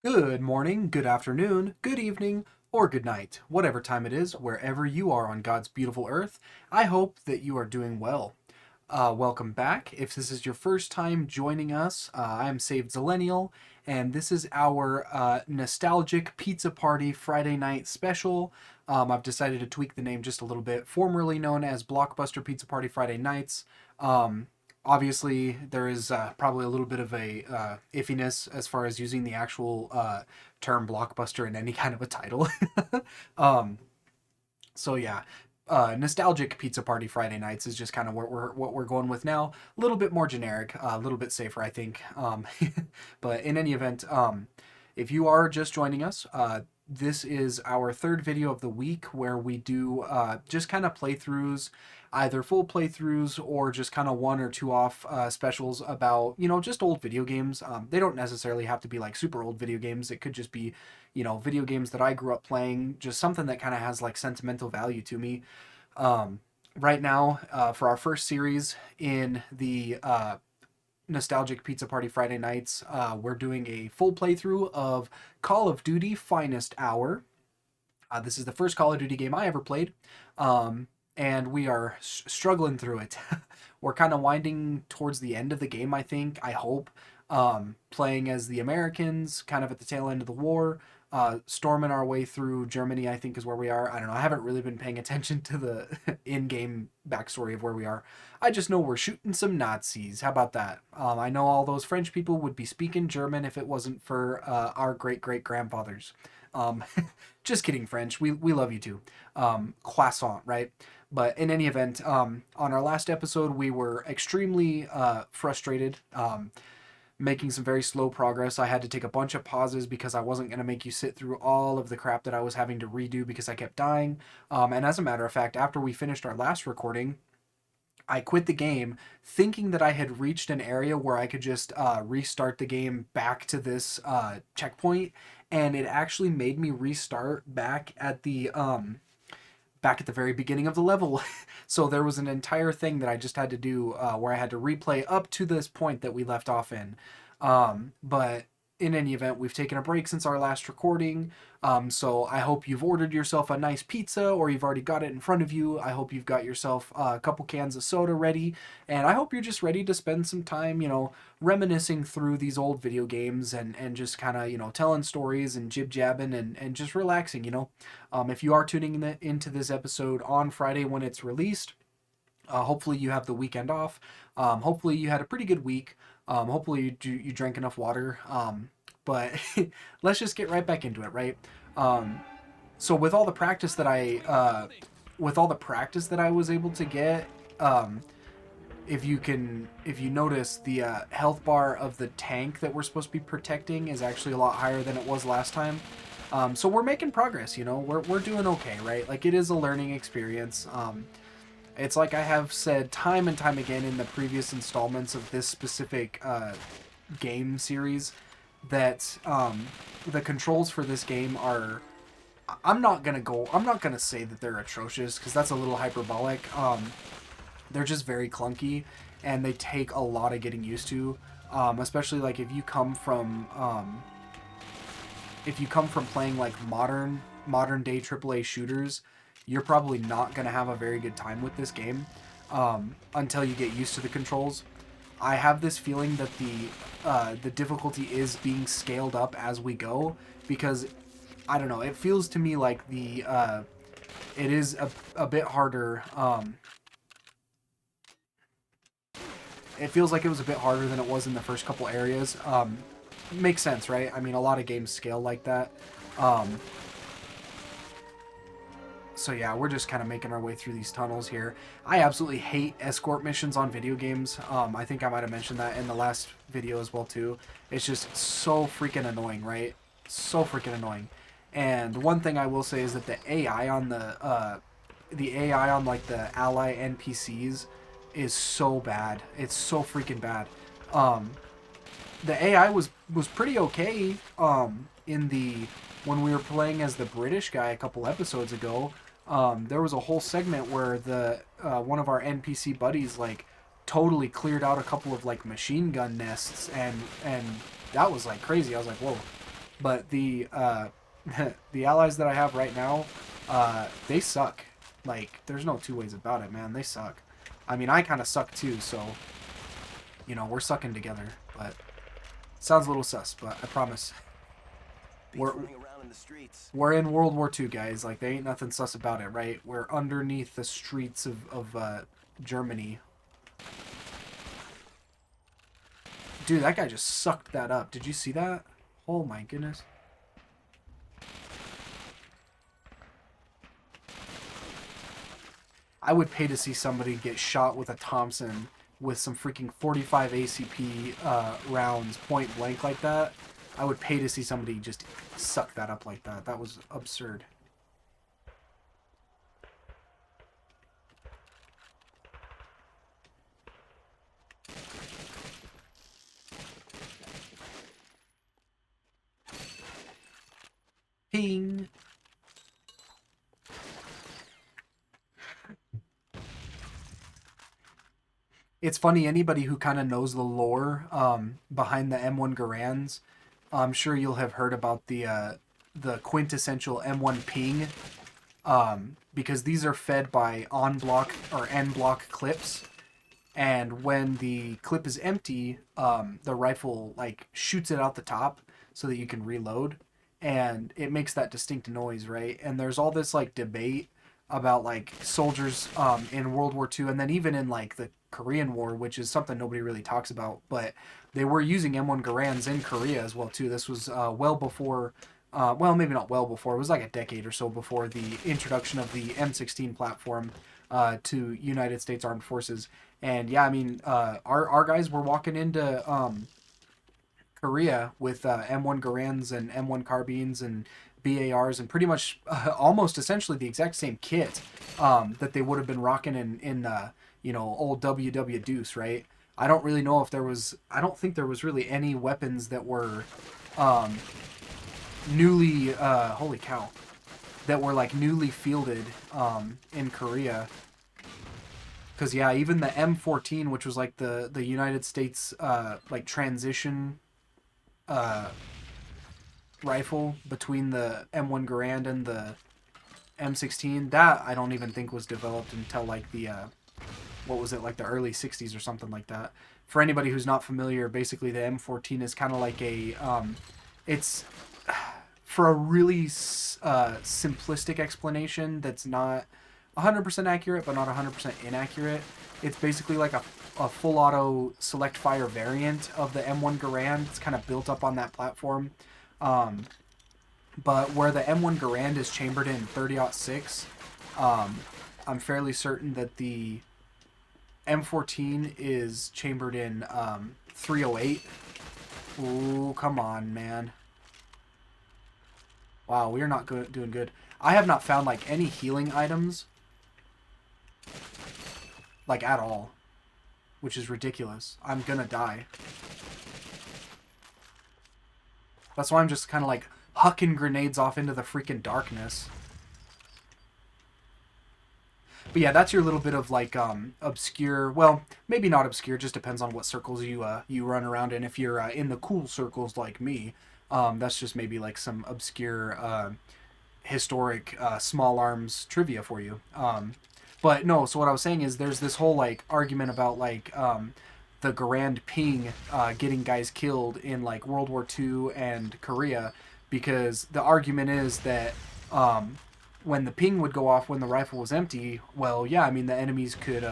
Good morning, good afternoon, good evening, or good night, whatever time it is, wherever you are on God's beautiful earth. I hope that you are doing well. Welcome back. If this is your first time joining us, I'm Saved Zillennial, and this is our nostalgic pizza party Friday night special. I've decided to tweak the name just a little bit, formerly known as Blockbuster Pizza Party Friday Nights. Um, Obviously, there is probably a little bit of a iffiness as far as using the actual term blockbuster in any kind of a title. um, so yeah, nostalgic pizza party Friday nights is just kind of what we're going with now. A little bit more generic, a little bit safer, I think. But in any event, if you are just joining us, this is our third video of the week where we do just kind of playthroughs, either full playthroughs or just kind of one or two off specials about, just old video games. They don't necessarily have to be like super old video games. It could just be, video games that I grew up playing, just something that kind of has like sentimental value to me. Um, right now, for our first series in the Nostalgic Pizza Party Friday nights, we're doing a full playthrough of Call of Duty Finest Hour. This is the first Call of Duty game I ever played, and we are struggling through it. We're kind of winding towards the end of the game, I think, I hope. Playing as the Americans, kind of at the tail end of the war, storming our way through Germany, I think is where we are. I don't know. I haven't really been paying attention to the in-game backstory of where we are. I just know we're shooting some Nazis. How about that? I know all those French people would be speaking German if it wasn't for our great-great-grandfathers. Um, just kidding, French. We love you too. Croissant, right? But in any event, on our last episode, we were extremely frustrated. Making some very slow progress. I had to take a bunch of pauses because I wasn't going to make you sit through all of the crap that I was having to redo because I kept dying. And as a matter of fact, after we finished our last recording, I quit the game thinking that I had reached an area where I could just restart the game back to this checkpoint, and it actually made me restart back at the very beginning of the level. So there was an entire thing that I just had to do where I had to replay up to this point that we left off in. But in any event, we've taken a break since our last recording. So I hope you've ordered yourself a nice pizza or you've already got it in front of you. I hope you've got yourself a couple cans of soda ready. And I hope you're just ready to spend some time, reminiscing through these old video games and just kind of, telling stories and jib-jabbing and just relaxing. If you are tuning into this episode on Friday when it's released, hopefully you have the weekend off. Hopefully you had a pretty good week. Hopefully you drank enough water. But let's just get right back into it, right? So with all the practice that I was able to get, if you notice, the health bar of the tank that we're supposed to be protecting is actually a lot higher than it was last time. So we're making progress, we're doing okay, right? Like, it is a learning experience. It's like I have said time and time again in the previous installments of this specific game series that the controls for this game are. I'm not gonna say that they're atrocious because that's a little hyperbolic. They're just very clunky and they take a lot of getting used to. Especially like if you come from playing like modern day AAA shooters, you're probably not going to have a very good time with this game until you get used to the controls. I have this feeling that the difficulty is being scaled up as we go because I don't know. It feels to me like it is a bit harder. It feels like it was a bit harder than it was in the first couple areas. Makes sense, right? I mean, a lot of games scale like that. So yeah, we're just kind of making our way through these tunnels here. I absolutely hate escort missions on video games. I think I might have mentioned that in the last video as well too. It's just so freaking annoying, right? So freaking annoying. And one thing I will say is that the AI on the AI on like the ally NPCs is so bad. It's so freaking bad. The AI was pretty okay in the when we were playing as the British guy a couple episodes ago. There was a whole segment where the one of our NPC buddies like totally cleared out a couple of like machine gun nests and that was like crazy. I was like, whoa. But the the allies that I have right now, they suck. Like, there's no two ways about it, man. They suck. I mean, I kind of suck too, so we're sucking together. But sounds a little sus, but I promise we're we're in World War II, guys. Like, there ain't nothing sus about it, right? We're underneath the streets of Germany. Dude, that guy just sucked that up. Did you see that? Oh my goodness. I would pay to see somebody get shot with a Thompson with some freaking 45 ACP rounds point blank like that. I would pay to see somebody just suck that up like that. That was absurd. Ping. It's funny, anybody who kind of knows the lore behind the M1 Garands, I'm sure you'll have heard about the quintessential M1 ping, because these are fed by on block or N block clips, and when the clip is empty, the rifle like shoots it out the top so that you can reload, and it makes that distinct noise, right? And there's all this like debate about like soldiers in World War II, and then even in like the Korean War, which is something nobody really talks about, but they were using M1 Garands in Korea as well too. This was well before. Well, maybe not well before. It was like a decade or so before the introduction of the M16 platform to United States Armed Forces. And yeah, I mean, our guys were walking into Korea with M1 Garands and M1 carbines and BARs and pretty much almost essentially the exact same kit that they would have been rocking in old WW Deuce, right? I don't really know if there was. I don't think there was really any weapons that were um, newly. Holy cow! That were like newly fielded in Korea. Because yeah, even the M14, which was like the United States like transition uh, rifle between the M1 Garand and the M16, that I don't even think was developed until like the what was it, like the early 60s or something like that. For anybody who's not familiar, basically the M14 is kind of like it's for a really simplistic explanation that's not 100% accurate but not 100% inaccurate. It's basically like a full auto select fire variant of the M1 Garand. It's kind of built up on that platform. Um, but where the M1 Garand is chambered in 30-06, I'm fairly certain that the M14 is chambered in 308. Ooh, come on, man. Wow, we are not doing good. I have not found like any healing items, like at all, which is ridiculous. I'm gonna die. That's why I'm just kind of like hucking grenades off into the freaking darkness. But yeah, that's your little bit of like obscure. Well, maybe not obscure. Just depends on what circles you run around in. If you're in the cool circles like me, that's just maybe like some obscure historic small arms trivia for you. But no, so what I was saying is there's this whole like argument about like the Garand ping getting guys killed in like World War II and Korea, because the argument is that when the ping would go off when the rifle was empty, well, yeah, I mean the enemies could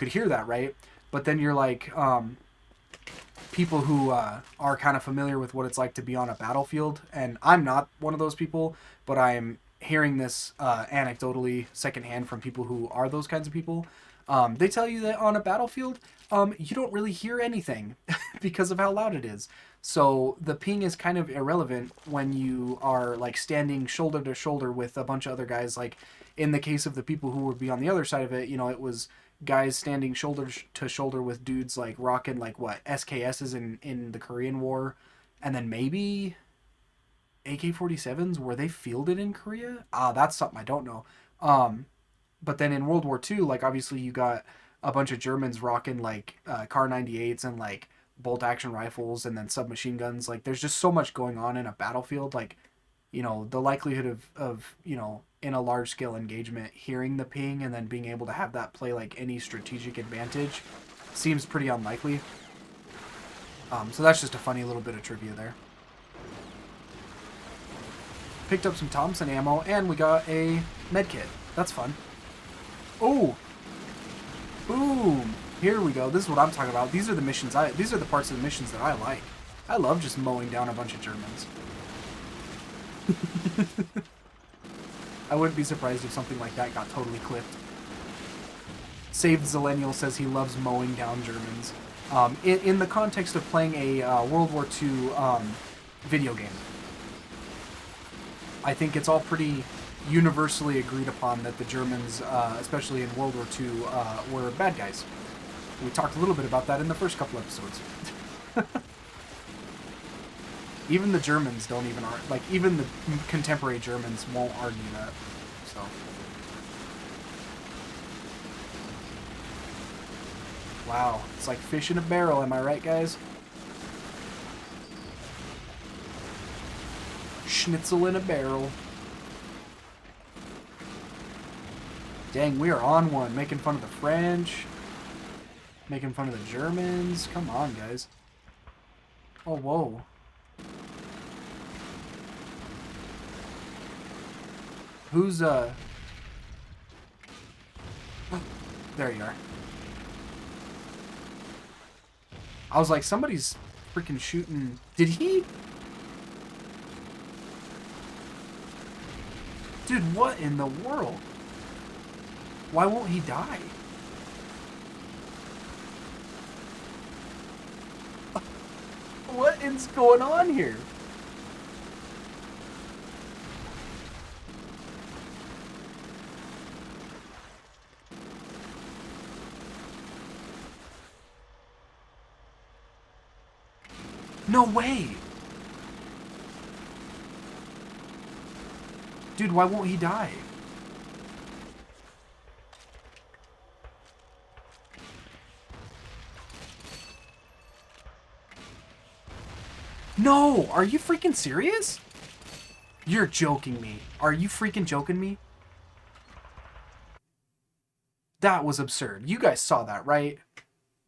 hear that, right? But then you're like people who are kind of familiar with what it's like to be on a battlefield, and I'm not one of those people, but I'm hearing this anecdotally secondhand from people who are those kinds of people. They tell you that on a battlefield, you don't really hear anything because of how loud it is. So the ping is kind of irrelevant when you are like standing shoulder to shoulder with a bunch of other guys. Like in the case of the people who would be on the other side of it, it was guys standing shoulder to shoulder with dudes like rocking like what SKSs in the Korean War, and then maybe AK-47s, were they fielded in Korea? That's something I don't know. But then in World War II, like obviously you got a bunch of Germans rocking like Kar 98s and like bolt action rifles and then submachine guns. Like there's just so much going on in a battlefield. Like, you know, the likelihood of you know, in a large scale engagement, hearing the ping and then being able to have that play like any strategic advantage seems pretty unlikely. So that's just a funny little bit of trivia there. Picked up some Thompson ammo, and we got a med kit. That's fun. Oh! Boom! Here we go. This is what I'm talking about. These are the missions these are the parts of the missions that I like. I love just mowing down a bunch of Germans. I wouldn't be surprised if something like that got totally clipped. Saved Zillennial says he loves mowing down Germans. In the context of playing a World War II video game. I think it's all pretty universally agreed upon that the Germans, especially in World War II, were bad guys. We talked a little bit about that in the first couple episodes. Even the Germans don't even argue. Like, even the contemporary Germans won't argue that. So. Wow. It's like fish in a barrel, am I right, guys? Schnitzel in a barrel. Dang, we are on one. Making fun of the French. Making fun of the Germans. Come on, guys. Oh, whoa. Who's, There you are. I was like, somebody's freaking shooting... Did he... Dude, what in the world? Why won't he die? What is going on here? No way! Dude, why won't he die? No! Are you freaking serious? You're joking me. Are you freaking joking me? That was absurd. You guys saw that, right?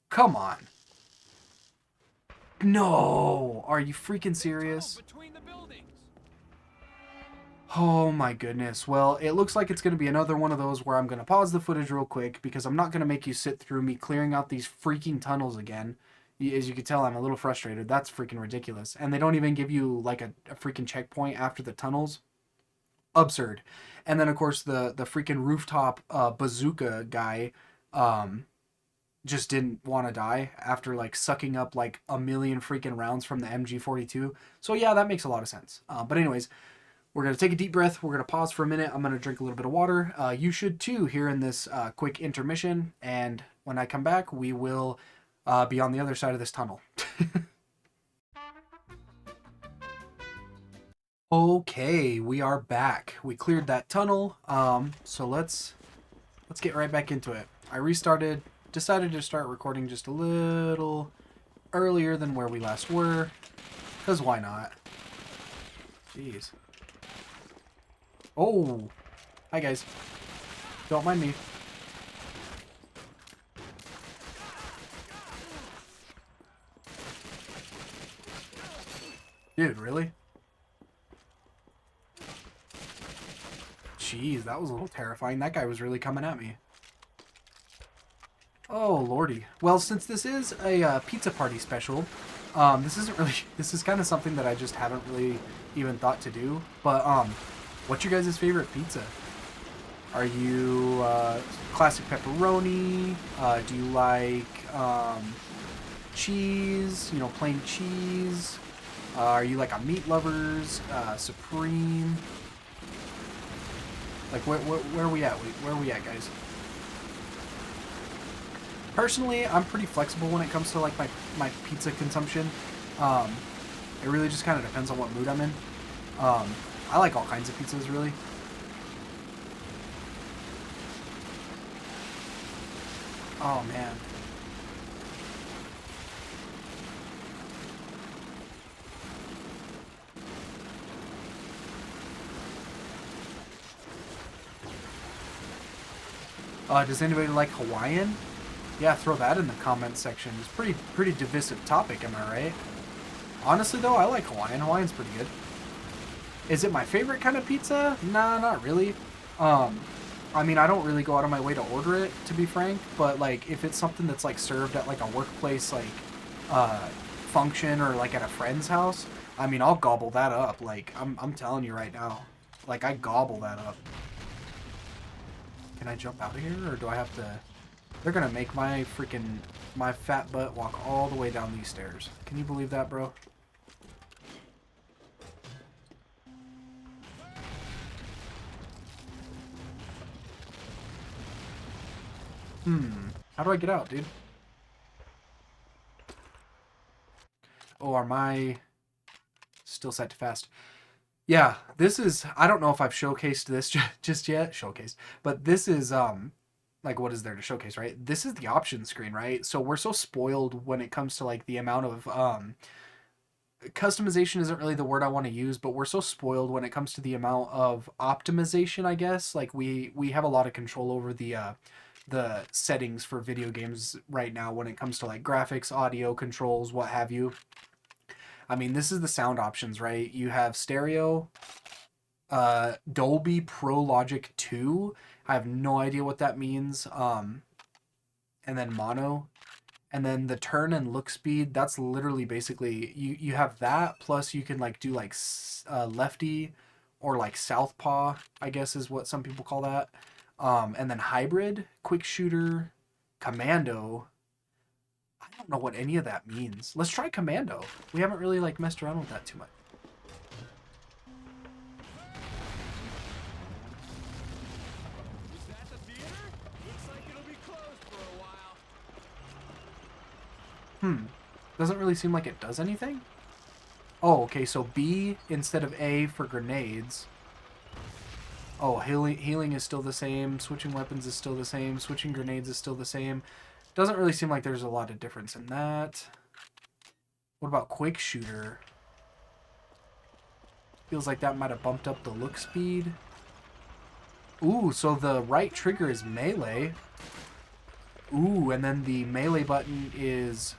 Come on. No! Are you freaking serious? Oh my goodness. Well, it looks like it's going to be another one of those where I'm going to pause the footage real quick because I'm not going to make you sit through me clearing out these freaking tunnels again. As you can tell, I'm a little frustrated. That's freaking ridiculous. And they don't even give you like a freaking checkpoint after the tunnels. Absurd. And then, of course, the freaking rooftop bazooka guy just didn't want to die after like sucking up like a million freaking rounds from the MG42. So yeah, that makes a lot of sense. But anyways, we're going to take a deep breath. We're going to pause for a minute. I'm going to drink a little bit of water. You should too here in this quick intermission. And when I come back, we will be on the other side of this tunnel. Okay, we are back. We cleared that tunnel. So let's get right back into it. I decided to start recording just a little earlier than where we last were. Because why not? Jeez. Oh! Hi, guys. Don't mind me. Dude, really? Jeez, that was a little terrifying. That guy was really coming at me. Oh, lordy. Well, since this is a pizza party special, this is kind of something that I just haven't really even thought to do. But, what's your guys' favorite pizza? Are you, classic pepperoni? Do you like, cheese? You know, plain cheese? Are you like a meat lovers? Supreme? Like, where are we at? Where are we at, guys? Personally, I'm pretty flexible when it comes to, like, my pizza consumption. It really just kind of depends on what mood I'm in. I like all kinds of pizzas, really. Oh, man. Does anybody like Hawaiian? Yeah, throw that in the comment section. It's pretty divisive topic, am I right? Honestly, though, I like Hawaiian. Hawaiian's pretty good. Is it my favorite kind of pizza? Nah, not really. I mean, I don't really go out of my way to order it, to be frank. But like, if it's something that's like served at like a workplace, like function or like at a friend's house, I mean, I'll gobble that up. Like, I'm telling you right now, like I gobble that up. Can I jump out of here, or do I have to? They're gonna make my fat butt walk all the way down these stairs. Can you believe that, bro? How do I get out, dude? Oh, are my still set to fast? Yeah, this is, I don't know if I've showcased this just yet, but this is, like, what is there to showcase, right? This is the option screen, right? So we're so spoiled when it comes to, like, the amount of, customization isn't really the word I want to use, but we're so spoiled when it comes to the amount of optimization, I guess. Like, we have a lot of control over the settings for video games right now when it comes to, like, graphics, audio controls, what have you. I mean, this is the sound options, right? You have stereo, Dolby Pro Logic 2. I have no idea what that means. And then mono. And then the turn and look speed, that's literally basically, you have that, plus you can like do like lefty or like southpaw, I guess is what some people call that. And then hybrid, quick shooter, commando. I don't know what any of that means. Let's try commando. We haven't really like messed around with that too much. Is that the theater? Looks like it'll be closed for a while. Doesn't really seem like it does anything. Oh, okay, so B instead of A for grenades. Oh, healing is still the same. Switching weapons is still the same. Switching grenades is still the same. Doesn't really seem like there's a lot of difference in that. What about quick shooter? Feels like that might have bumped up the look speed. Ooh, so the right trigger is melee. Ooh, and then the melee button is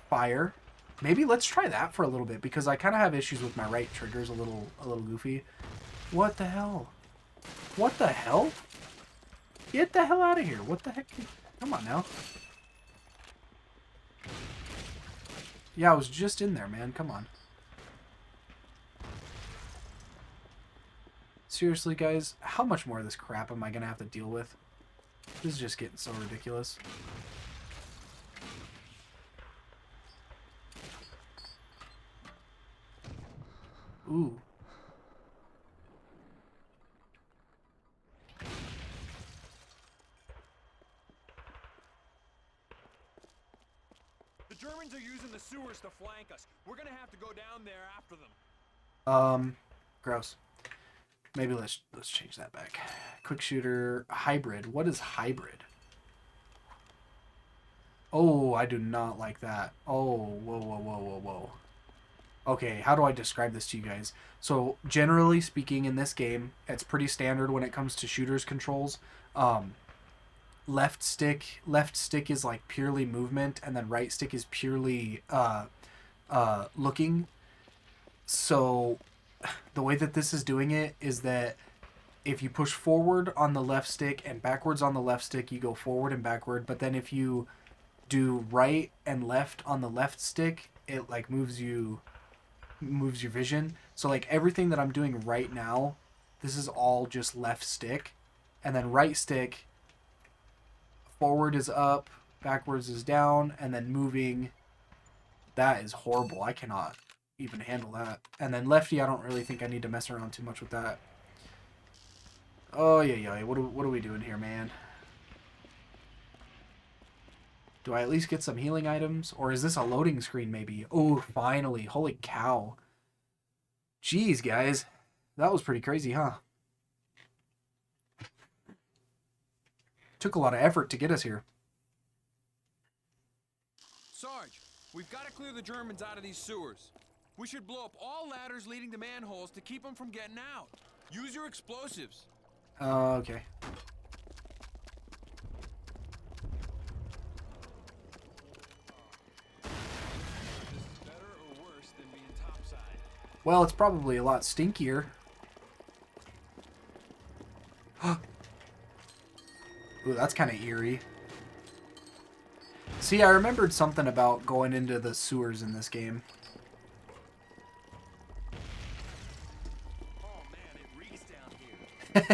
fire. Maybe let's try that for a little bit, because I kind of have issues with my right triggers a little goofy. What the hell? What the hell? Get the hell out of here. What the heck? Come on now. Yeah, I was just in there, man. Come on. Seriously, guys, how much more of this crap am I going to have to deal with? This is just getting so ridiculous. Ooh. The Germans are using the sewers to flank us. We're gonna have to go down there after them. Gross. Maybe let's change that back. Quick shooter, hybrid. What is hybrid? Oh, I do not like that. Oh, whoa. Okay, how do I describe this to you guys? So, generally speaking, in this game, it's pretty standard when it comes to shooters controls. Left stick is like purely movement, and then right stick is purely looking. So, the way that this is doing it is that if you push forward on the left stick and backwards on the left stick, you go forward and backward. But then if you do right and left on the left stick, it like moves your vision. So like everything that I'm doing right now, this is all just left stick. And then right stick, forward is up, backwards is down, and then moving, that is horrible. I cannot even handle that. And then lefty, I don't really think I need to mess around too much with that. Oh, yeah. What are we doing here, man? Do I at least get some healing items? Or is this a loading screen, maybe? Oh, finally. Holy cow. Jeez, guys. That was pretty crazy, huh? Took a lot of effort to get us here. Sarge, we've got to clear the Germans out of these sewers. We should blow up all ladders leading to manholes to keep them from getting out. Use your explosives. Okay. Well, it's probably a lot stinkier. Ooh, that's kind of eerie. See, I remembered something about going into the sewers in this game. Oh man, it reeks down here.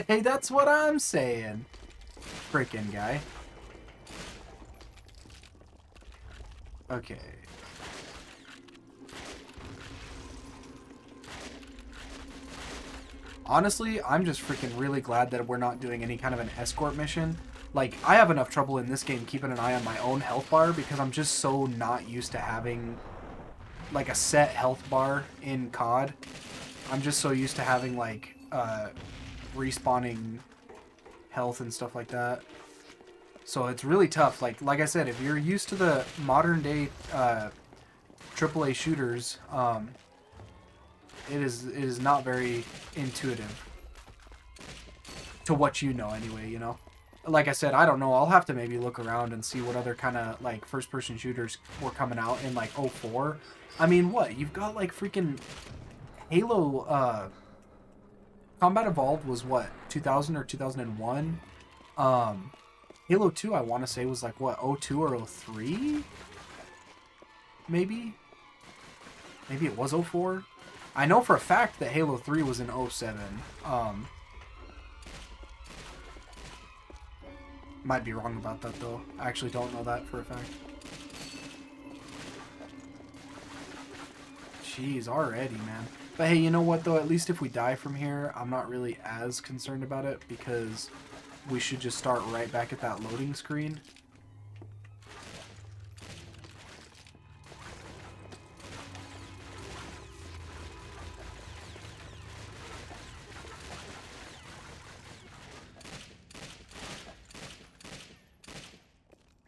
Hey, that's what I'm saying. Frickin' guy. Okay. Honestly, I'm just freaking really glad that we're not doing any kind of an escort mission. Like, I have enough trouble in this game keeping an eye on my own health bar because I'm just so not used to having, like, a set health bar in COD. I'm just so used to having, like, respawning health and stuff like that. So it's really tough. Like I said, if you're used to the modern day AAA shooters, it is not very intuitive to what you know anyway, you know. Like I said, I don't know. I'll have to maybe look around and see what other kind of like first-person shooters were coming out in like '04. I mean, what? You've got like freaking Halo Combat Evolved was what? 2000 or 2001? Halo 2 I want to say was like what? '02 or '03? Maybe? Maybe it was '04? I know for a fact that Halo 3 was in '07. Might be wrong about that though. I actually don't know that for a fact. Jeez, already, man. But hey, you know what though? At least if we die from here, I'm not really as concerned about it because we should just start right back at that loading screen.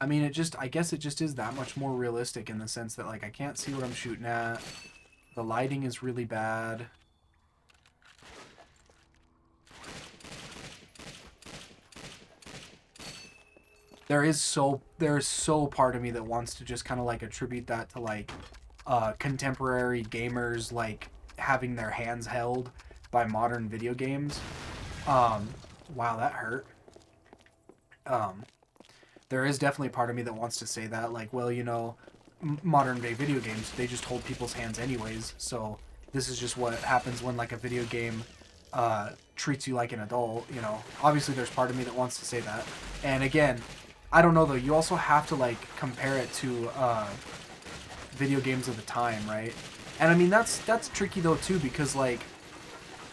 I mean, I guess it just is that much more realistic in the sense that, like, I can't see what I'm shooting at. The lighting is really bad. There is so part of me that wants to just kind of, like, attribute that to, like, contemporary gamers, like, having their hands held by modern video games. Wow, that hurt. There is definitely part of me that wants to say that, like, well, you know, modern day video games, they just hold people's hands anyways, so this is just what happens when, like, a video game treats you like an adult, you know. Obviously, there's part of me that wants to say that. And again, I don't know, though, you also have to, like, compare it to video games of the time, right? And, I mean, that's tricky, though, too, because, like,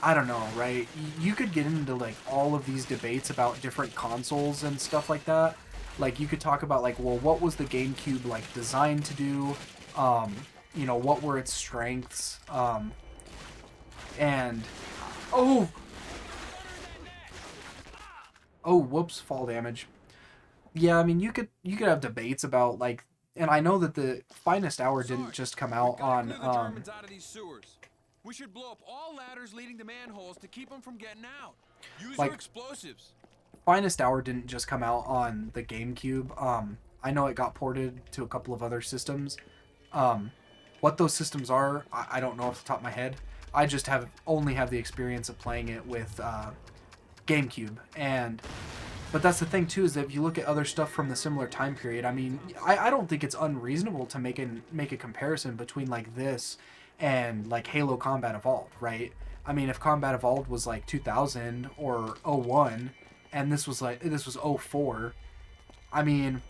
I don't know, right? You could get into, like, all of these debates about different consoles and stuff like that. Like, you could talk about, like, well, what was the GameCube, like, designed to do? You know, what were its strengths? And... Oh! Oh, whoops, fall damage. Yeah, I mean, you could have debates about, like... And I know that the Finest Hour didn't just come out on... Clear the Germans out of these sewers. We should blow up all ladders leading to manholes to keep them from getting out. Use Like- your explosives. Finest Hour didn't just come out on the GameCube. I know it got ported to a couple of other systems. What those systems are, I don't know off the top of my head. I just only have the experience of playing it with GameCube. But that's the thing too, is that if you look at other stuff from the similar time period, I mean, I don't think it's unreasonable to make a comparison between like this and like Halo Combat Evolved, right? I mean, if Combat Evolved was like 2000 or '01, and this was '04, I mean,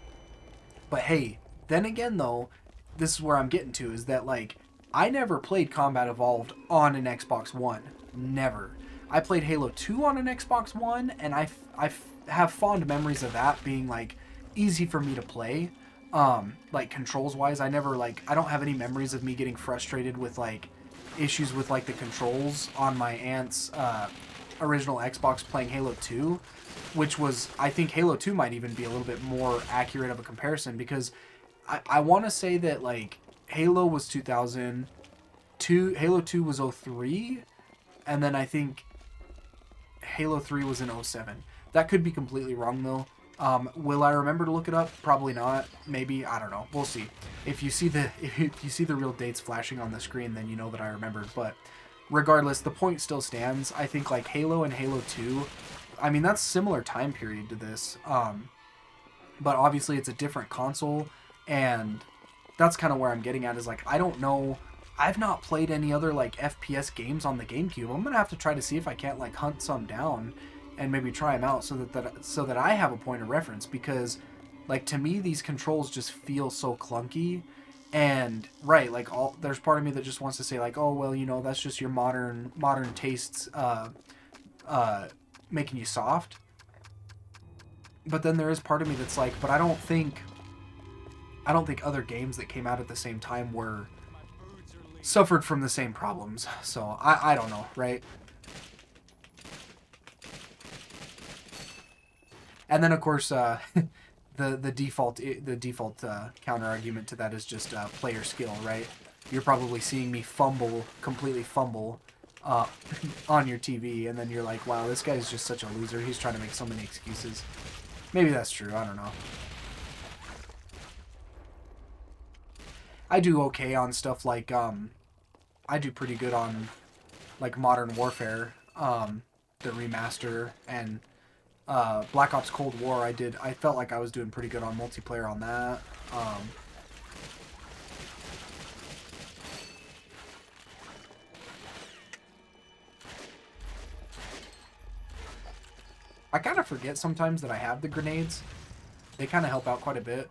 but hey, then again though, this is where I'm getting to, is that like I never played Combat Evolved on an Xbox One, never. I played Halo 2 on an Xbox One, and I have fond memories of that being like easy for me to play. Like controls wise, I don't have any memories of me getting frustrated with like issues with like the controls on my aunt's original Xbox playing Halo 2, which was, I think Halo 2 might even be a little bit more accurate of a comparison, because I want to say that like Halo was 2002, Halo 2 was '03, and then I think Halo 3 was in '07. That could be completely wrong though. Will I remember to look it up? Probably not. Maybe, I don't know. We'll see. If you see the real dates flashing on the screen, then you know that I remembered. But regardless, the point still stands. I think like Halo and Halo 2, I mean, that's similar time period to this. But obviously it's a different console, and that's kind of where I'm getting at is like, I don't know. I've not played any other like FPS games on the GameCube. I'm gonna have to try to see if I can't like hunt some down and maybe try them out so that I have a point of reference, because like to me these controls just feel so clunky. And right, like there's part of me that just wants to say like, oh well, you know, that's just your modern tastes making you soft. But then there is part of me that's like, but I don't think other games that came out at the same time suffered from the same problems. So I don't know, right? And then of course the default counter argument to that is just player skill, right? You're probably seeing me completely fumble on your TV, and then you're like, wow, this guy's just such a loser. He's trying to make so many excuses. Maybe that's true. I don't know. I do okay on stuff like I do pretty good on like Modern Warfare, the remaster, and Black Ops Cold War. I felt like I was doing pretty good on multiplayer on that. I kind of forget sometimes that I have the grenades. They kind of help out quite a bit.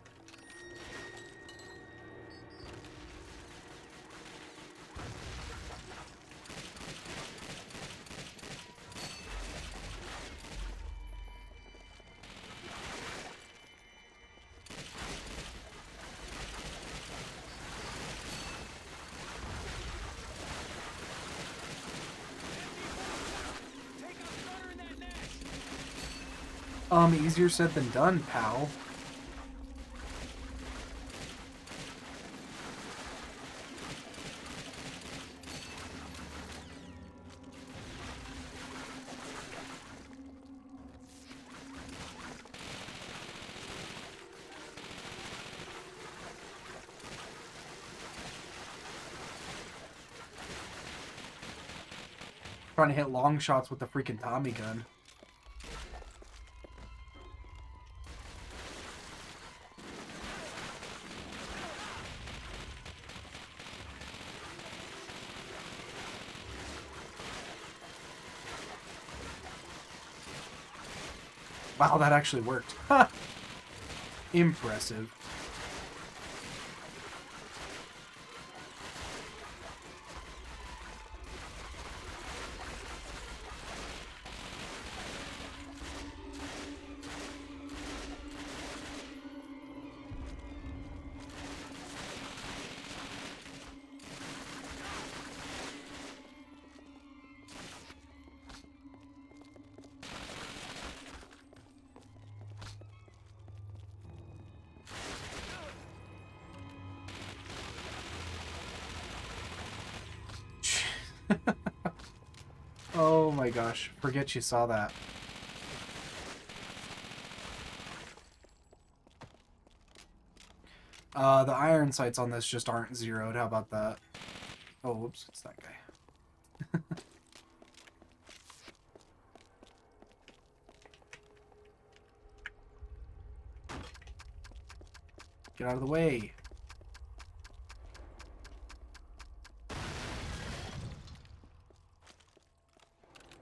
Easier said than done, pal. Trying to hit long shots with the freaking Tommy gun. Wow, that actually worked. Impressive. Oh my gosh, forget you saw that. The iron sights on this just aren't zeroed. How about that? Oh, whoops, it's that guy. Get out of the way.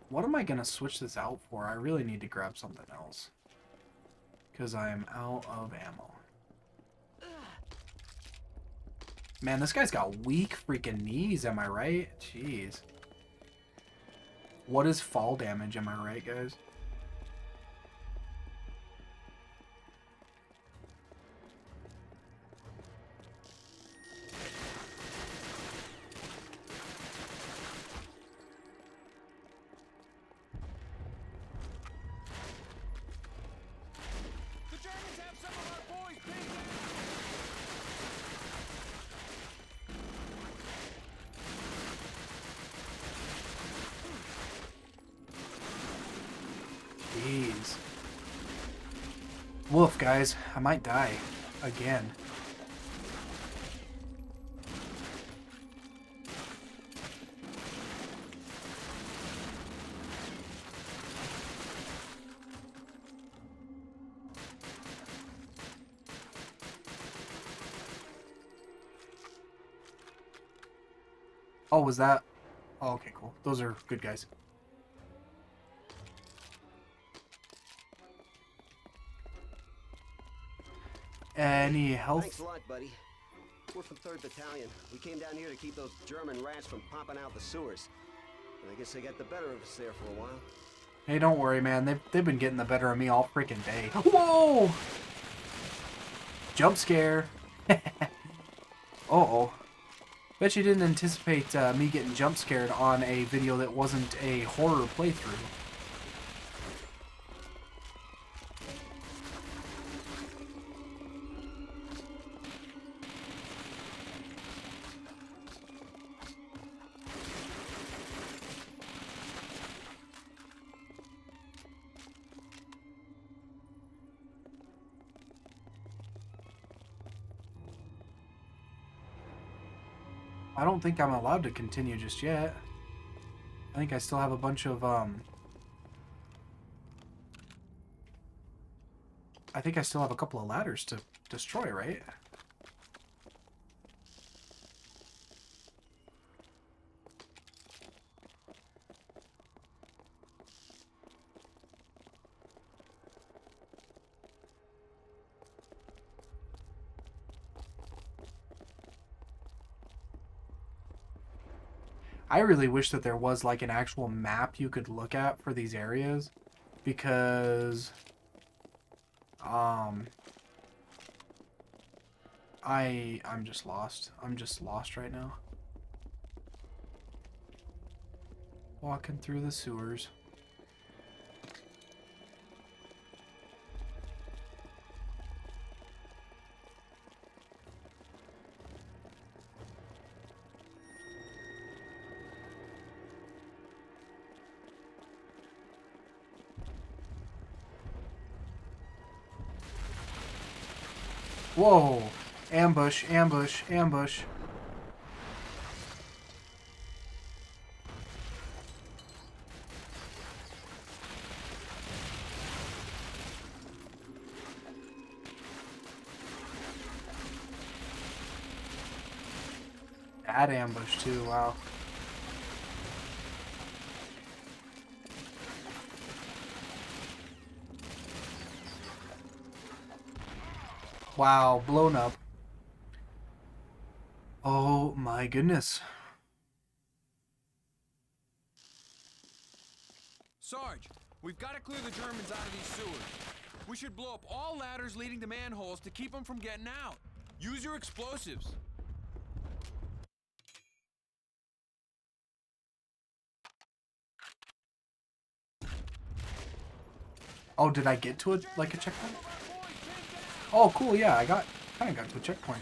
What am I going to switch this out for? I really need to grab something else, because I am out of ammo. Man, this guy's got weak freaking knees, am I right? Jeez. What is fall damage, am I right, guys? Jeez. Woof, guys. I might die. Again. Oh, was that? Oh, okay, cool. Those are good guys. Any health? Thanks a lot, buddy. We're from 3rd Battalion. We came down here to keep those German rats from popping out the sewers. And I guess they got the better of us there for a while. Hey, don't worry, man. They've been getting the better of me all freaking day. Whoa! Jump scare. Uh-oh. Bet you didn't anticipate me getting jump scared on a video that wasn't a horror playthrough. I don't think I'm allowed to continue just yet. I think I still have a bunch of, I think I still have a couple of ladders to destroy, right? I really wish that there was like an actual map you could look at for these areas, because I'm just lost. I'm just lost right now. Walking through the sewers. Whoa! Ambush, ambush, ambush. Bad ambush too, wow. Wow, blown up. Oh my goodness. Sarge, we've got to clear the Germans out of these sewers. We should blow up all ladders leading to manholes to keep them from getting out. Use your explosives. Oh, did I get to a checkpoint? Oh, cool. Yeah, I kind of got to a checkpoint.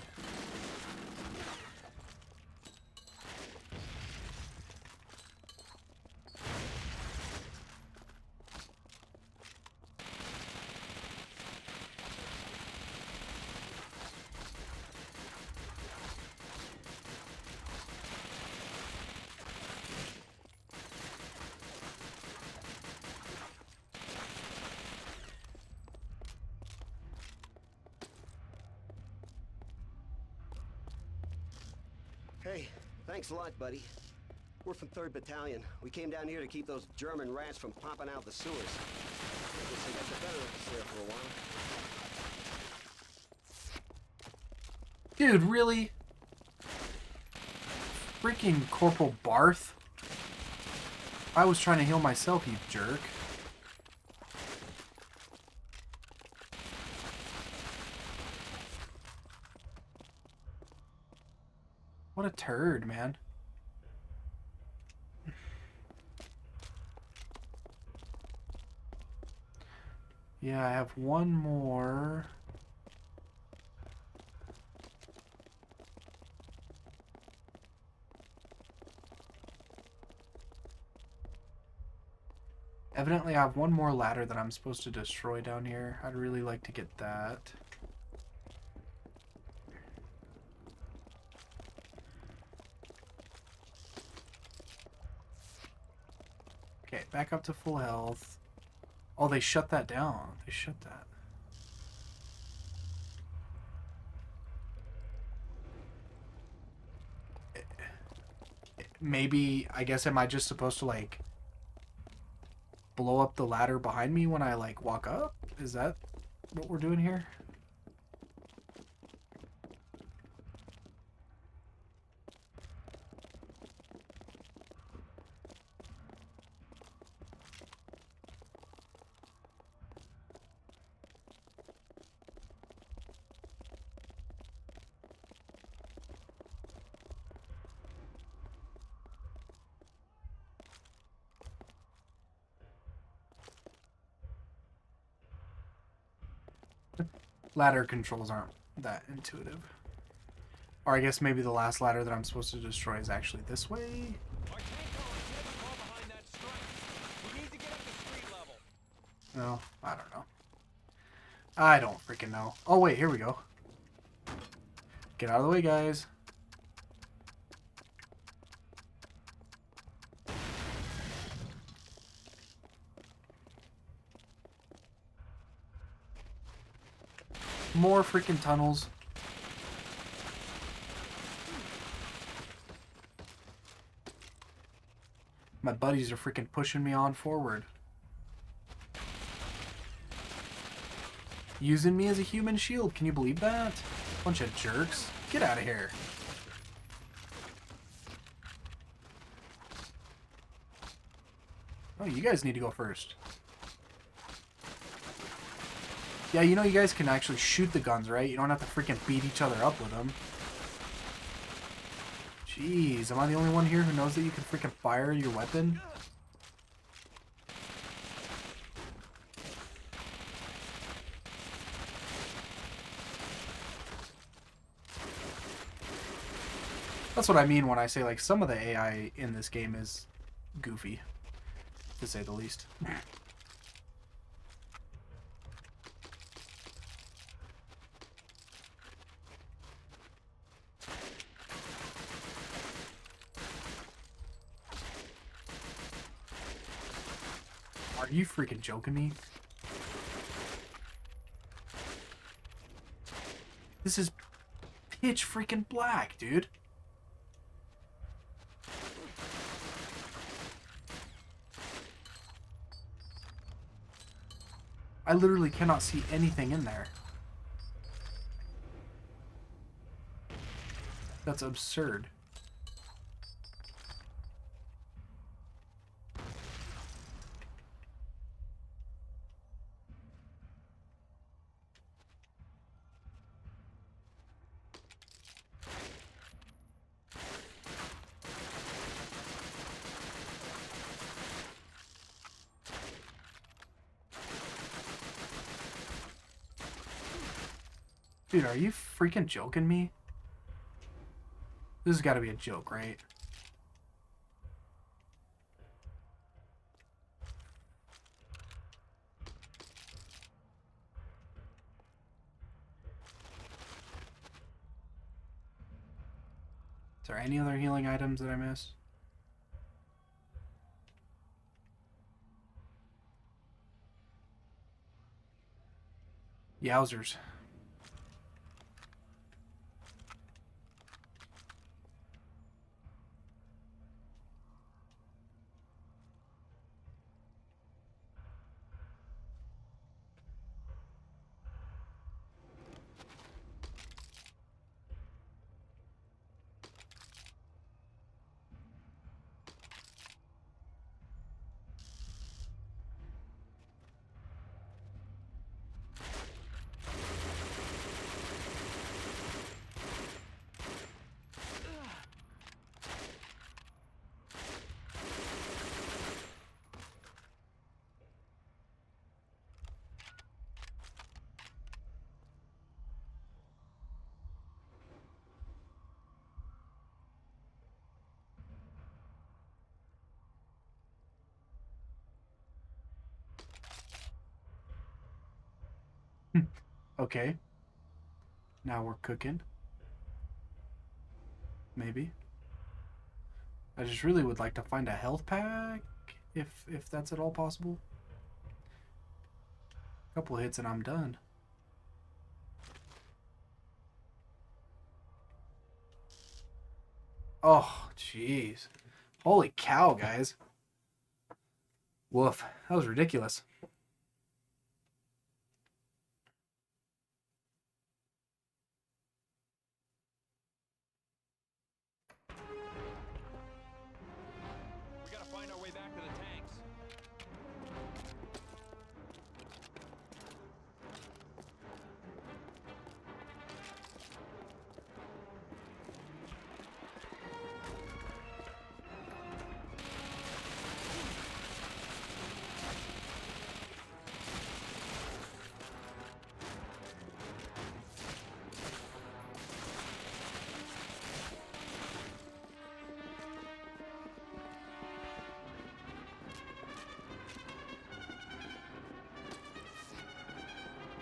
Hey, thanks a lot, buddy. We're from 3rd Battalion. We came down here to keep those German rats from popping out the sewers. I guess they got the better of us there for a while. Dude, really? Freaking Corporal Barth? I was trying to heal myself, you jerk. What a turd, man. Yeah, I have one more. Evidently, I have one more ladder that I'm supposed to destroy down here. I'd really like to get that. Okay, back up to full health. Oh, they shut that down. They shut that. maybe, I guess, am I just supposed to, like, blow up the ladder behind me when I, like, walk up? Is that what we're doing here? Ladder controls aren't that intuitive. Or I guess maybe the last ladder that I'm supposed to destroy is actually this way? Our tank can't fall behind that strike. We need to get up to street level. No, I don't know. I don't freaking know. Oh, wait, here we go. Get out of the way, guys. More freaking tunnels. My buddies are freaking pushing me on forward. Using me as a human shield. Can you believe that? Bunch of jerks. Get out of here. Oh, you guys need to go first. Yeah, you know you guys can actually shoot the guns, right? You don't have to freaking beat each other up with them. Jeez, am I the only one here who knows that you can freaking fire your weapon? That's what I mean when I say, like, some of the AI in this game is goofy, to say the least. Are you freaking joking me? This is pitch freaking black, dude. I literally cannot see anything in there. That's absurd. Dude, are you freaking joking me? This has got to be a joke, right? Is there any other healing items that I missed? Yowzers. Okay. Now we're cooking. Maybe. I just really would like to find a health pack, if that's at all possible. A couple hits and I'm done. Oh, jeez. Holy cow, guys. Woof. That was ridiculous. We gotta find our way back to the tanks.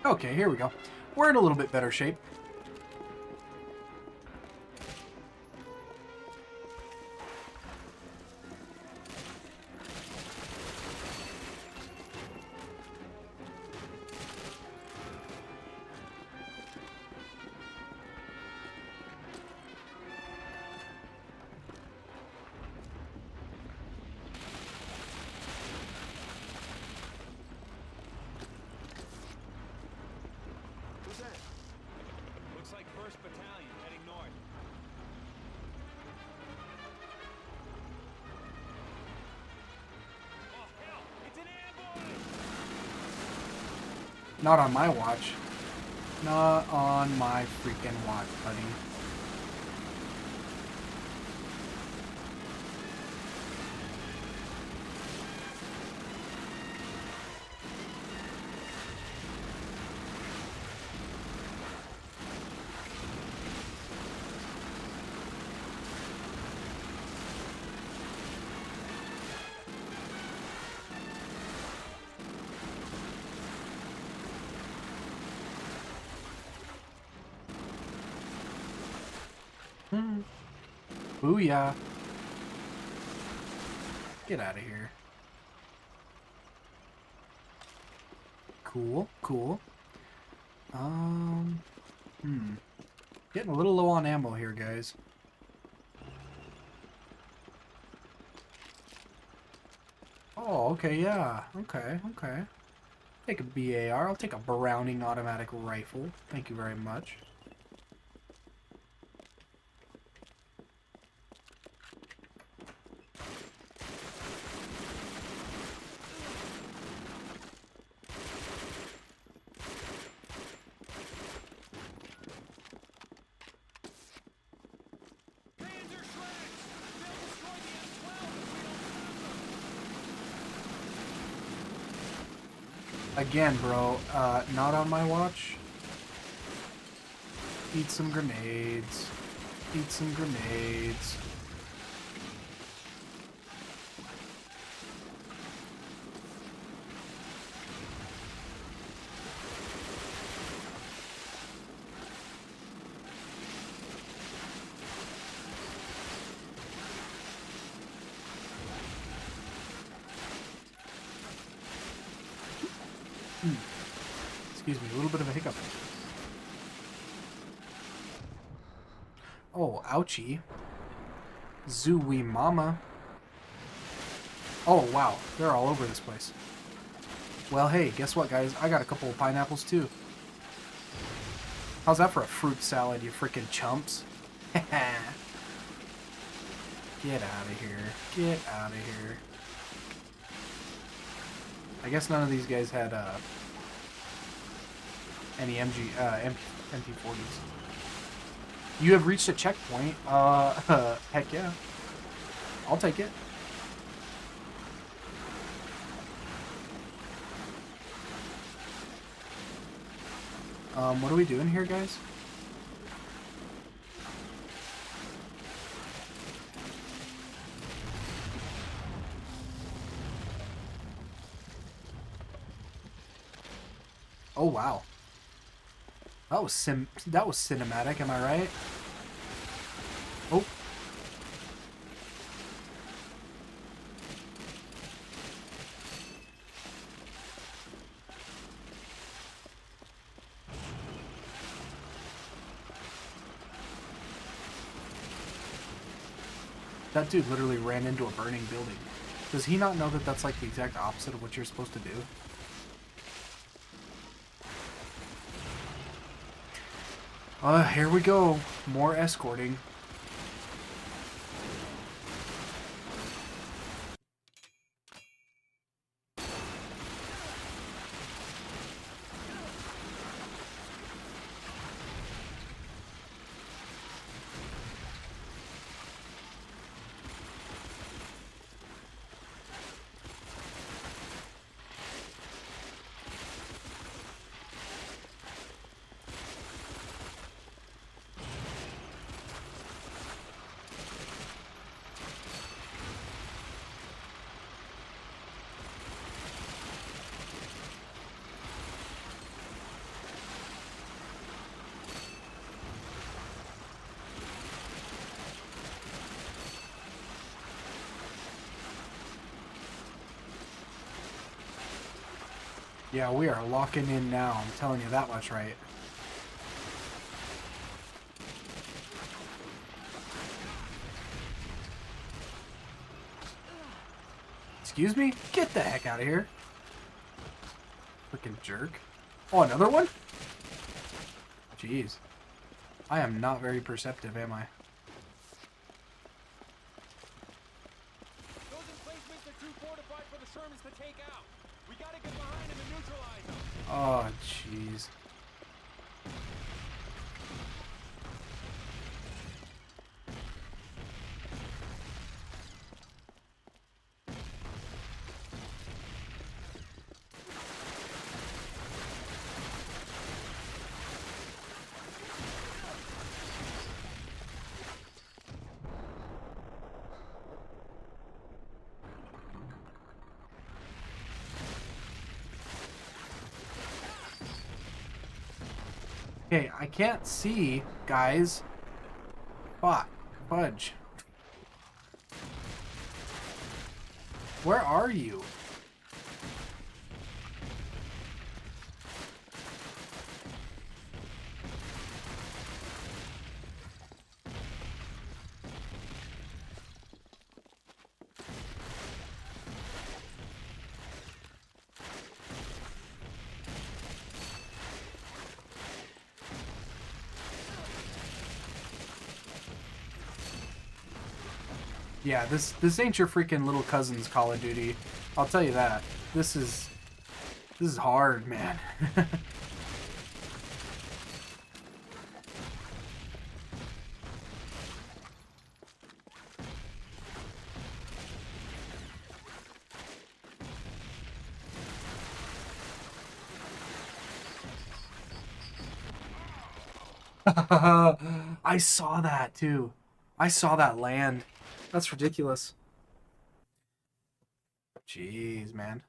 Okay, here we go. We're in a little bit better shape. Who's that? Looks like 1st Battalion heading north. Oh, hell! It's an ambush! Not on my watch. Not on my freaking watch, buddy. Booyah. Get out of here. Cool, cool. Getting a little low on ammo here, guys. Oh, okay, yeah. Okay, okay. Take a BAR. I'll take a Browning automatic rifle. Thank you very much. Panzer shreds! They'll destroy the M12 if we don't stop them! Again, bro, not on my watch. Eat some grenades. Eat some grenades. Excuse me, a little bit of a hiccup. Oh, ouchie. Zooey mama. Oh, wow. They're all over this place. Well, hey, guess what, guys? I got a couple of pineapples, too. How's that for a fruit salad, you freaking chumps? Get out of here. Get out of here. I guess none of these guys had, any MP40s. You have reached a checkpoint. Heck yeah. I'll take it. What are we doing here, guys? Oh, wow. That was cinematic, am I right? Oh. That dude literally ran into a burning building. Does he not know that that's like the exact opposite of what you're supposed to do? Here we go. More escorting. Yeah, we are locking in now. I'm telling you that much, right? Excuse me? Get the heck out of here. Freaking jerk. Oh, another one? Jeez. I am not very perceptive, am I? Those emplacements are too fortified for the Shermans to take out. We gotta get behind them and neutralize them. Oh, jeez. Okay, I can't see, guys. Fuck. Fudge. Where are you? Yeah, this ain't your freaking little cousin's Call of Duty. I'll tell you that. This is hard, man. I saw that too. I saw that land. That's ridiculous. Jeez, man.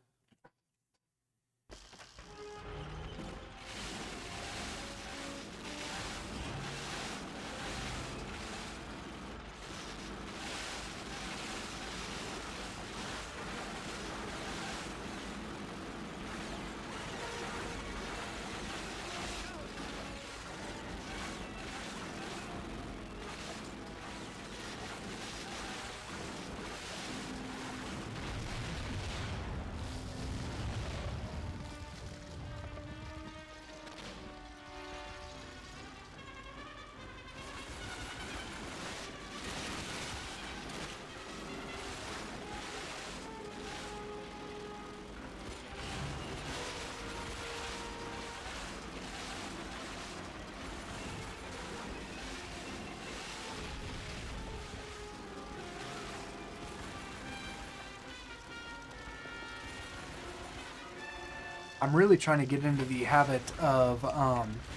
I'm really trying to get into the habit of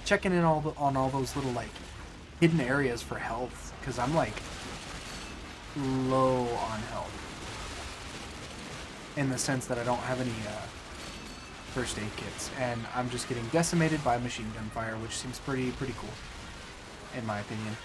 checking in on all those little like hidden areas for health, because I'm like low on health in the sense that I don't have any first aid kits, and I'm just getting decimated by machine gun fire, which seems pretty cool in my opinion.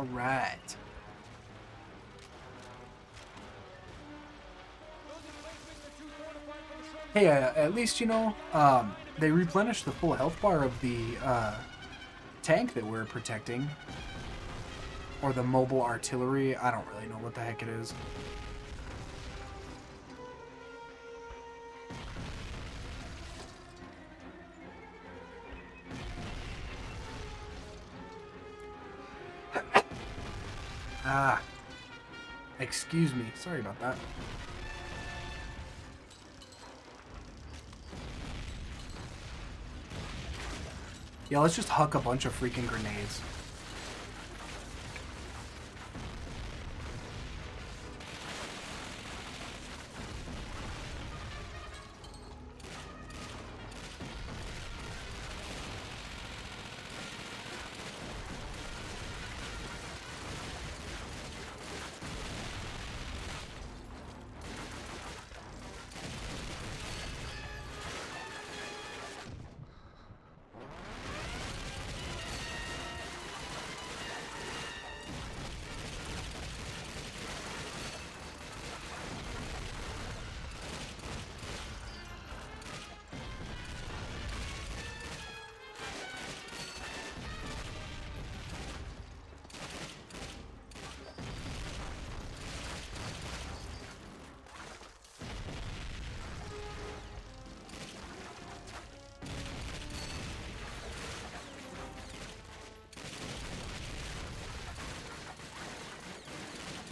All right. Hey, at least, you know, they replenished the full health bar of the tank that we're protecting. Or the mobile artillery. I don't really know what the heck it is. Ah. Excuse me. Sorry about that. Yeah, let's just huck a bunch of freaking grenades.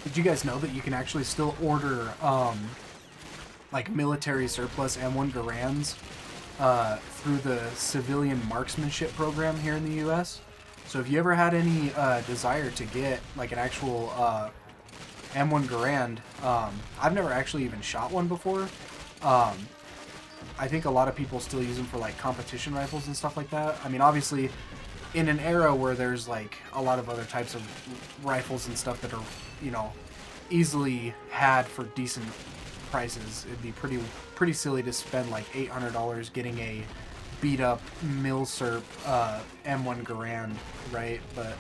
Did you guys know that you can actually still order, like, military surplus M1 Garands through the civilian marksmanship program here in the U.S.? So if you ever had any desire to get, like, an actual M1 Garand, I've never actually even shot one before. I think a lot of people still use them for, like, competition rifles and stuff like that. I mean, obviously, in an era where there's, like, a lot of other types of rifles and stuff that are, you know, easily had for decent prices, it'd be pretty silly to spend like $800 getting a beat up Milsurp M1 Garand, right? But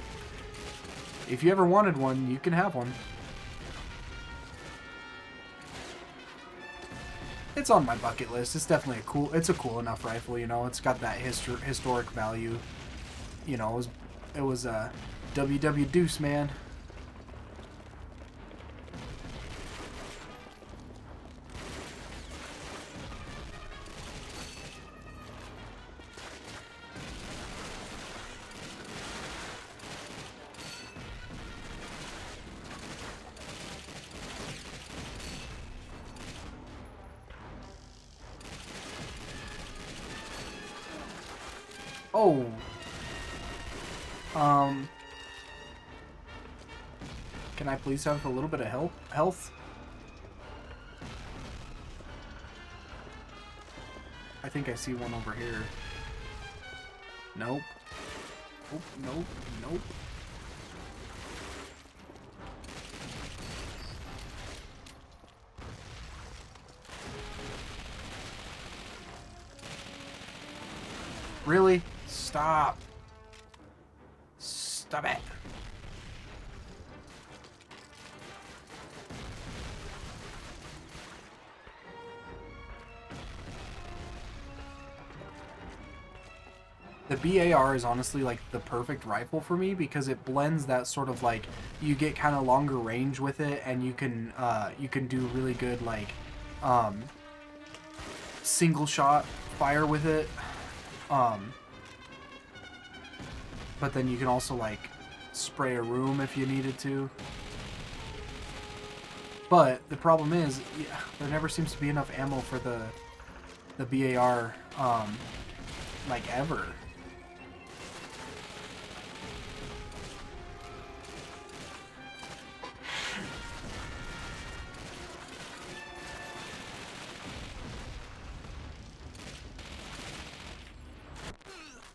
if you ever wanted one, you can have one. It's on my bucket list. It's definitely it's a cool enough rifle, you know. It's got that historic value. You know, it was a WW Deuce, man. Oh. Can I please have a little bit of health? I think I see one over here. Nope. Oh, nope. Nope. Really? Stop. Stop it. The BAR is honestly like the perfect rifle for me because it blends that sort of like you get kind of longer range with it, and you can do really good like single shot fire with it. But then you can also like spray a room if you needed to. But the problem is, there never seems to be enough ammo for the BAR, like ever.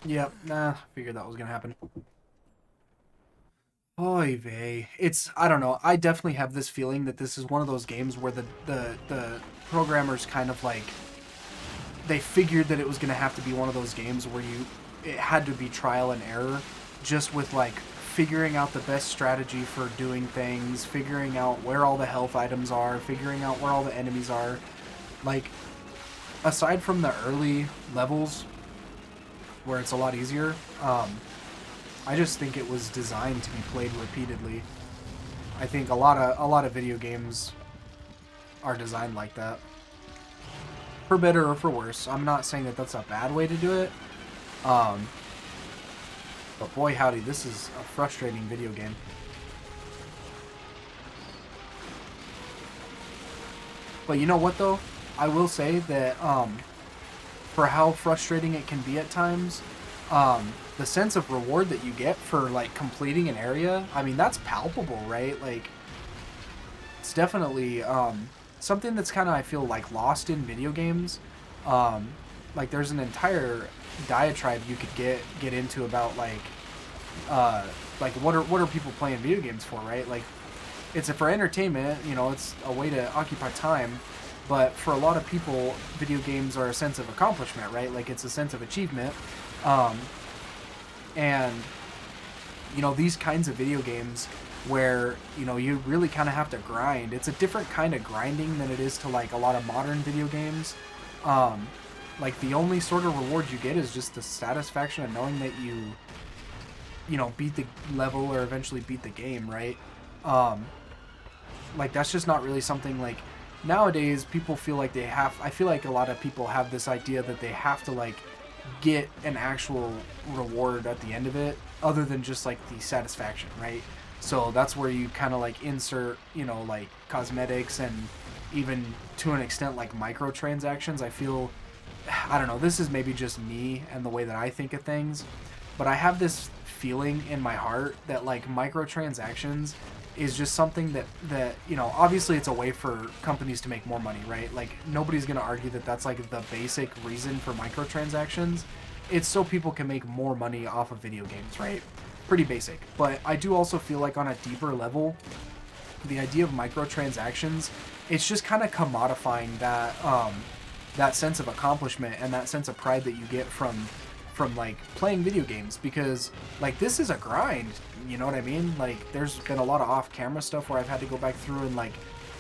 Yep, nah, figured that was gonna happen. Oy vey. I don't know, I definitely have this feeling that this is one of those games where the programmers kind of like, they figured that it was gonna have to be one of those games where it had to be trial and error, just with like figuring out the best strategy for doing things, figuring out where all the health items are, figuring out where all the enemies are. Like, aside from the early levels where it's a lot easier, I just think it was designed to be played repeatedly. I think a lot of video games are designed like that. For better or for worse. I'm not saying that that's a bad way to do it. But boy howdy, this is a frustrating video game. But you know what though? I will say that for how frustrating it can be at times, the sense of reward that you get for like completing an area, I mean, that's palpable, right? Like, it's definitely something that's kind of, I feel like, lost in video games. Like, there's an entire diatribe you could get into about like what are people playing video games for, right? Like, it's for entertainment, you know, it's a way to occupy time. But for a lot of people, video games are a sense of accomplishment, right? Like, it's a sense of achievement. And, you know, these kinds of video games where, you know, you really kind of have to grind. It's a different kind of grinding than it is to, like, a lot of modern video games. Like, the only sort of reward you get is just the satisfaction of knowing that you know, beat the level or eventually beat the game, right? Like, that's just not really something, like, nowadays people feel like they have, I feel like a lot of people have this idea that they have to, like, get an actual reward at the end of it, other than just, like, the satisfaction, right? So that's where you kind of, like, insert, you know, like, cosmetics and even, to an extent, like, microtransactions. I feel, I don't know, this is maybe just me and the way that I think of things, but I have this feeling in my heart that, like, microtransactions is just something that you know, obviously it's a way for companies to make more money, right? Like, nobody's going to argue that that's, like, the basic reason for microtransactions. It's so people can make more money off of video games, right? Pretty basic. But I do also feel like on a deeper level, the idea of microtransactions, it's just kind of commodifying that that sense of accomplishment and that sense of pride that you get from like playing video games, because like this is a grind, you know what I mean? Like, there's been a lot of off-camera stuff where I've had to go back through and like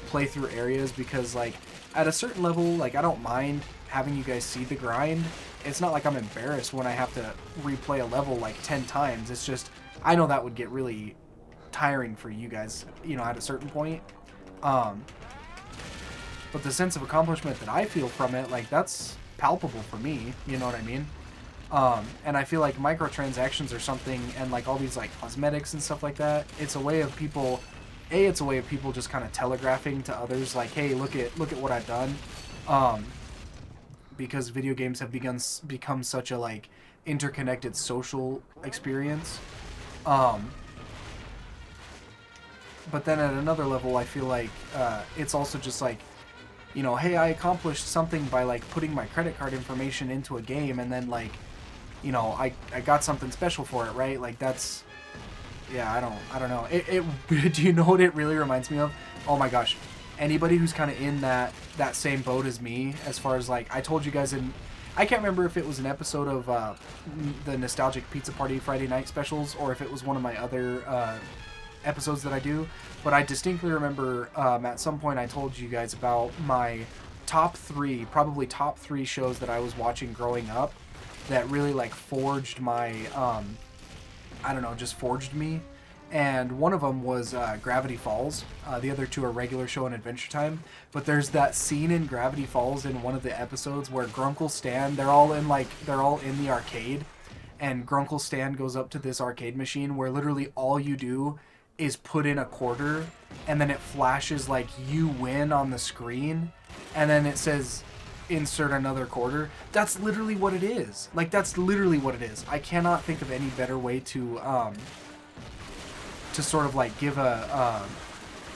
play through areas, because like at a certain level, like, I don't mind having you guys see the grind. It's not like I'm embarrassed when I have to replay a level like 10 times. It's just, I know that would get really tiring for you guys, you know, at a certain point. But the sense of accomplishment that I feel from it, like, that's palpable for me, you know what I mean? And I feel like microtransactions or something, and like all these like cosmetics and stuff like that, it's a way of people, it's a way of people just kind of telegraphing to others, like, hey, look at what I've done. Because video games have become such a like interconnected social experience. But then at another level, I feel like it's also just like, you know, hey, I accomplished something by like putting my credit card information into a game, and then like, you know, I got something special for it, right? Like, that's, yeah, I don't know. Do you know what it really reminds me of? Oh my gosh. Anybody who's kind of in that same boat as me, as far as like, I told you guys I can't remember if it was an episode of the Nostalgic Pizza Party Friday night specials, or if it was one of my other episodes that I do, but I distinctly remember at some point I told you guys about my top three shows that I was watching growing up that really like forged my I don't know, just forged me. And one of them was Gravity Falls. The other two are Regular Show and Adventure Time. But there's that scene in Gravity Falls in one of the episodes where Grunkle Stan, they're all in the arcade, and Grunkle Stan goes up to this arcade machine where literally all you do is put in a quarter, and then it flashes like you win on the screen, and then it says insert another quarter. That's literally what it is. Like, that's literally what it is. I cannot think of any better way to sort of like give a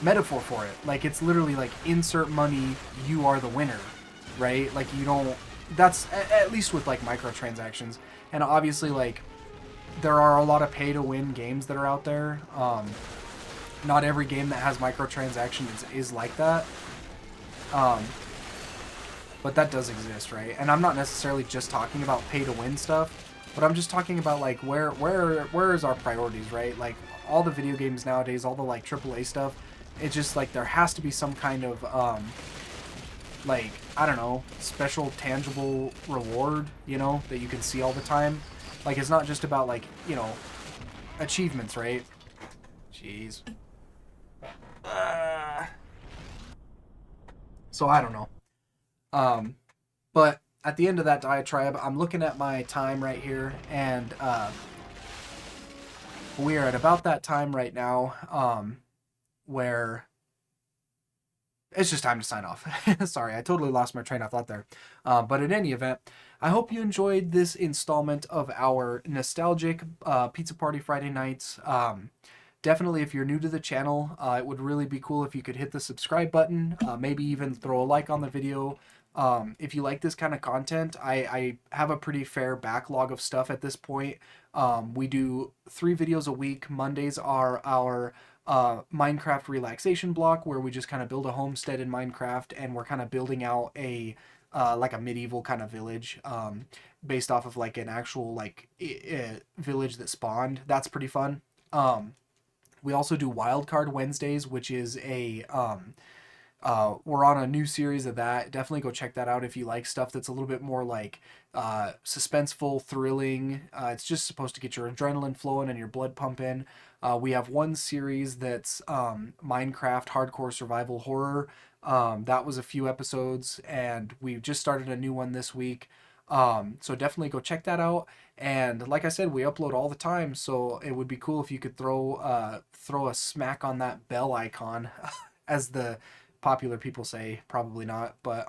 metaphor for it. Like, it's literally like insert money, you are the winner, right? Like, you don't, that's at least with like microtransactions. And obviously, like, there are a lot of pay-to-win games that are out there. Not every game that has microtransactions is like that. But that does exist, right? And I'm not necessarily just talking about pay-to-win stuff. but I'm just talking about like where is our priorities, right? Like all the video games nowadays, all the like AAA stuff, it's just like there has to be some kind of like, I don't know, special tangible reward, you know, that you can see all the time. Like it's not just about like, you know, achievements, right? Jeez. So I don't know. But at the end of that diatribe, I'm looking at my time right here, and we are at about that time right now where it's just time to sign off. Sorry, I totally lost my train of thought there. But in any event, I hope you enjoyed this installment of our nostalgic Pizza Party Friday nights. Definitely, if you're new to the channel, it would really be cool if you could hit the subscribe button, maybe even throw a like on the video. If you like this kind of content, I have a pretty fair backlog of stuff at this point. We do 3 videos a week. Mondays are our Minecraft relaxation block, where we just kind of build a homestead in Minecraft, and we're kind of building out a like a medieval kind of village based off of like an actual like village that spawned. That's pretty fun. We also do Wildcard Wednesdays, which is a we're on a new series of that. Definitely go check that out if you like stuff that's a little bit more like suspenseful, thrilling. It's just supposed to get your adrenaline flowing and your blood pumping. We have one series that's Minecraft Hardcore Survival Horror. That was a few episodes, and we've just started a new one this week. So definitely go check that out. And like I said, we upload all the time, so it would be cool if you could throw a smack on that bell icon, as the popular people say. Probably not, but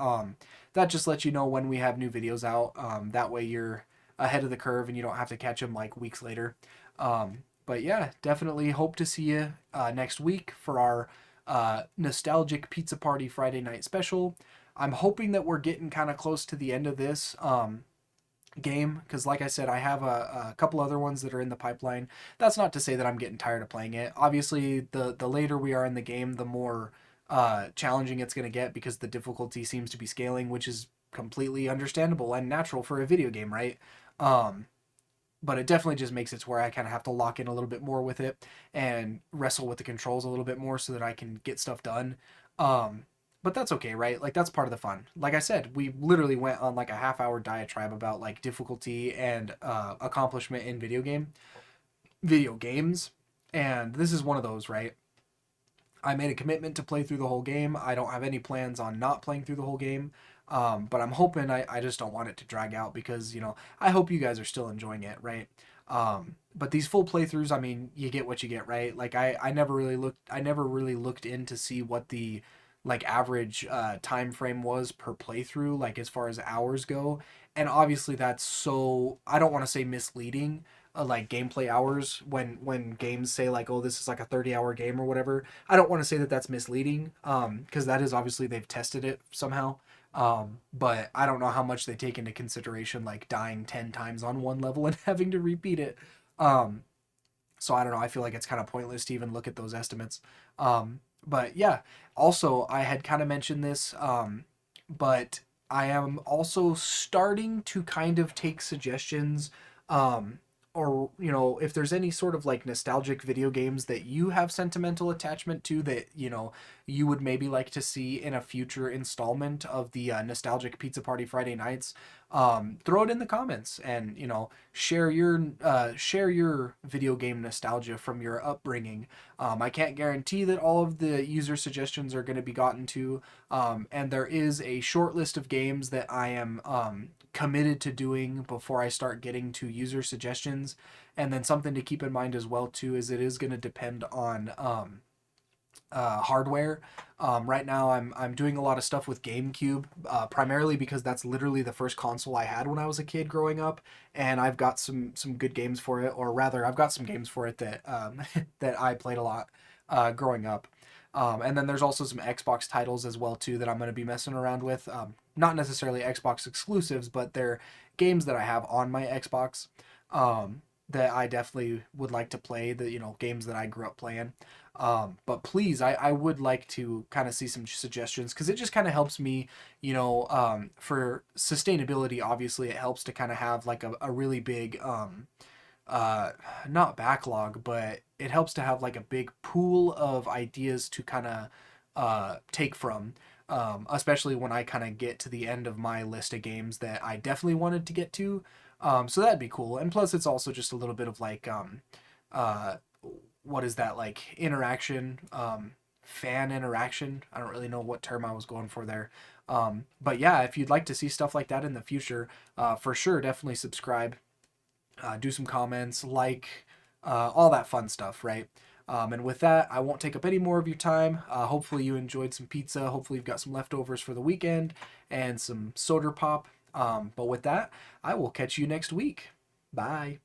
that just lets you know when we have new videos out. That way you're ahead of the curve and you don't have to catch them like weeks later. But yeah, definitely hope to see you next week for our nostalgic Pizza Party Friday night special. I'm hoping that we're getting kind of close to the end of this game, because like I said, I have a couple other ones that are in the pipeline. That's not to say that I'm getting tired of playing it. Obviously, the later we are in the game, the more challenging it's going to get, because the difficulty seems to be scaling, which is completely understandable and natural for a video game, right? But it definitely just makes it to where I kind of have to lock in a little bit more with it and wrestle with the controls a little bit more so that I can get stuff done. But that's okay, right? Like, that's part of the fun. Like I said, we literally went on like a half-hour diatribe about like difficulty and accomplishment in video games, and this is one of those, right? I made a commitment to play through the whole game. I don't have any plans on not playing through the whole game. But I'm hoping, I just don't want it to drag out, because, you know, I hope you guys are still enjoying it, right? But these full playthroughs, I mean, you get what you get, right? Like I never really looked in to see what the like average time frame was per playthrough, like as far as hours go. And obviously that's so, I don't want to say misleading, like gameplay hours, when games say like, oh, this is like a 30-hour game or whatever. I don't want to say that that's misleading, because that is obviously, they've tested it somehow. But I don't know how much they take into consideration like dying 10 times on one level and having to repeat it. So I don't know, I feel like it's kind of pointless to even look at those estimates. But yeah, also I had kind of mentioned this, but I am also starting to kind of take suggestions, or, you know, if there's any sort of like nostalgic video games that you have sentimental attachment to, that, you know, you would maybe like to see in a future installment of the nostalgic Pizza Party Friday nights, throw it in the comments, and, you know, share your video game nostalgia from your upbringing. I can't guarantee that all of the user suggestions are going to be gotten to, and there is a short list of games that I am committed to doing before I start getting to user suggestions. And then something to keep in mind as well too is it is going to depend on hardware. Right now I'm doing a lot of stuff with GameCube, primarily because that's literally the first console I had when I was a kid growing up, and I've got some good games for it, or rather I've got some games for it that that I played a lot growing up. And then there's also some Xbox titles as well too that I'm going to be messing around with. Not necessarily Xbox exclusives, but they're games that I have on my Xbox, that I definitely would like to play. The, you know, games that I grew up playing. But please, I would like to kind of see some suggestions because it just kind of helps me, for sustainability. Obviously, it helps to kind of have like a really big, uh, not backlog, but it helps to have like a big pool of ideas to kind of take from. Especially when I kind of get to the end of my list of games that I definitely wanted to get to. So that'd be cool. And plus, it's also just a little bit of like, uh, what is that like interaction, fan interaction? I don't really know what term I was going for there. But yeah, if you'd like to see stuff like that in the future, for sure, definitely subscribe, do some comments, like, all that fun stuff, right? And with that, I won't take up any more of your time. Hopefully, you enjoyed some pizza. Hopefully, you've got some leftovers for the weekend and some soda pop. But with that, I will catch you next week. Bye.